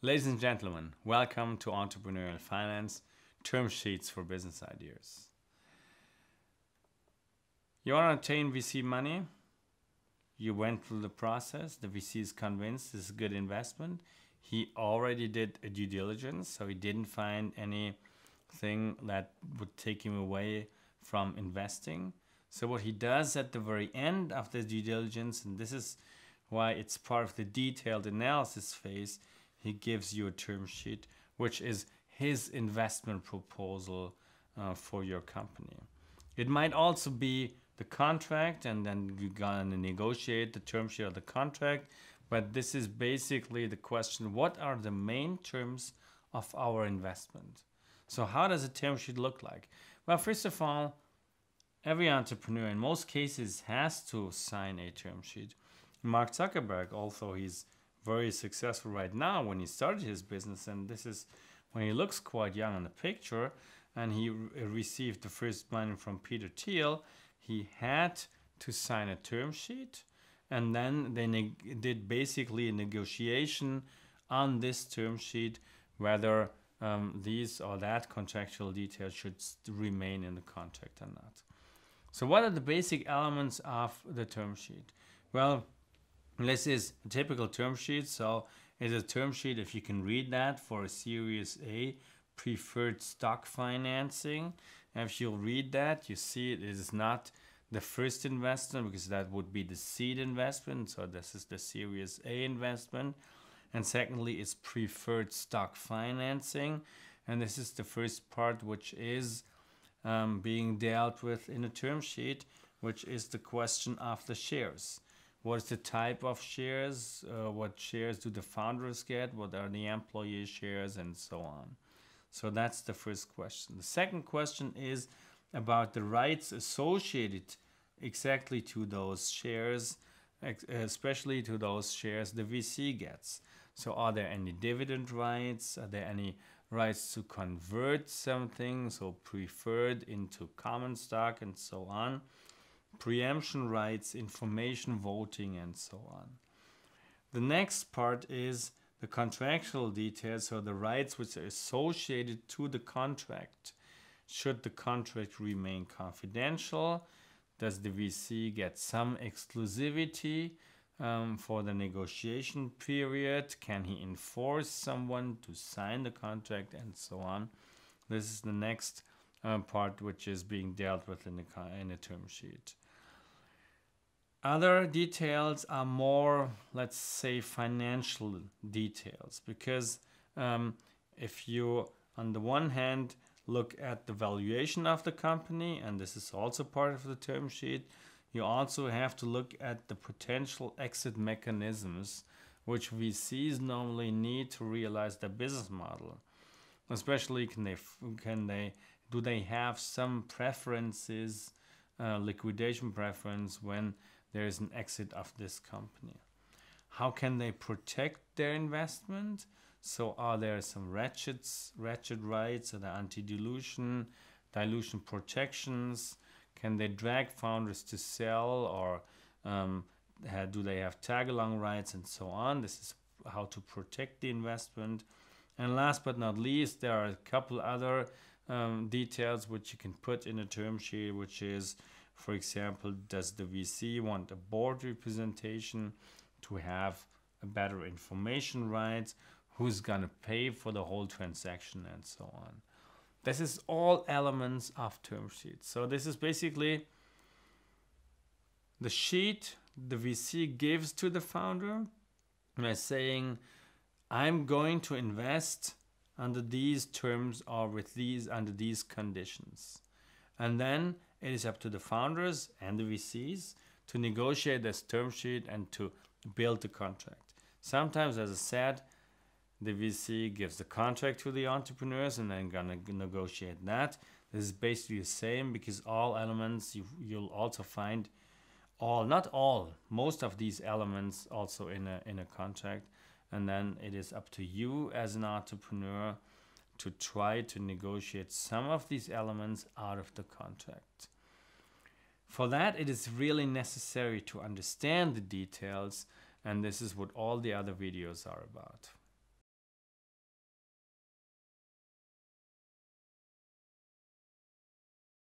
Ladies and gentlemen, welcome to Entrepreneurial Finance, term sheets for business ideas. You want to obtain VC money? You went through the process. The VC is convinced this is a good investment. He already did a due diligence, so he didn't find anything that would take him away from investing. So what he does at the very end of the due diligence, and this is why it's part of the detailed analysis phase, he gives you a term sheet, which is his investment proposal for your company. It might also be the contract, and then you're gonna negotiate the term sheet of the contract. But this is basically the question: what are the main terms of our investment? So how does a term sheet look like? Well, first of all, every entrepreneur in most cases has to sign a term sheet. Mark Zuckerberg, although he's very successful right now, when he started his business, and this is when he looks quite young in the picture, and he received the first money from Peter Thiel, he had to sign a term sheet, and then they did basically a negotiation on this term sheet whether these or that contractual details should remain in the contract or not. So what are the basic elements of the term sheet? Well, this is a typical term sheet. So it's a term sheet, if you can read that, for a Series A preferred stock financing. And if you'll read that, you see it is not the first investment, because that would be the seed investment. So this is the Series A investment. And secondly, it's preferred stock financing. And this is the first part, which is being dealt with in a term sheet, which is the question of the shares. What is the type of shares? What shares do the founders get? What are the employee shares, and so on? So that's the first question. The second question is about the rights associated exactly to those shares, especially to those shares the VC gets. So are there any dividend rights? Are there any rights to convert something, so preferred into common stock, and so on? Preemption rights, information voting, and so on. The next part is the contractual details, so the rights which are associated to the contract. Should the contract remain confidential? Does the VC get some exclusivity for the negotiation period? Can he enforce someone to sign the contract, and so on? This is the next part which is being dealt with in a term sheet. Other details are more, let's say, financial details, because if you, on the one hand, look at the valuation of the company, and this is also part of the term sheet, you also have to look at the potential exit mechanisms which VCs normally need to realize their business model. Especially, do they have some preferences, liquidation preference, when there is an exit of this company? How can they protect their investment? So are there some ratchet rights? Are there anti-dilution, dilution protections? Can they drag founders to sell, or do they have tag-along rights, and so on? This is how to protect the investment. And last but not least, there are a couple other details which you can put in a term sheet, which is, for example, does the VC want a board representation to have a better information rights? Who's going to pay for the whole transaction, and so on? This is all elements of term sheets. So this is basically the sheet the VC gives to the founder by saying, I'm going to invest under these terms, or under these conditions. And then it is up to the founders and the VCs to negotiate this term sheet and to build the contract. Sometimes, as I said, the VC gives the contract to the entrepreneurs and then gonna negotiate that. This is basically the same, because all elements, you'll also find most of these elements also in a contract. And then it is up to you as an entrepreneur to try to negotiate some of these elements out of the contract. For that, it is really necessary to understand the details, and this is what all the other videos are about.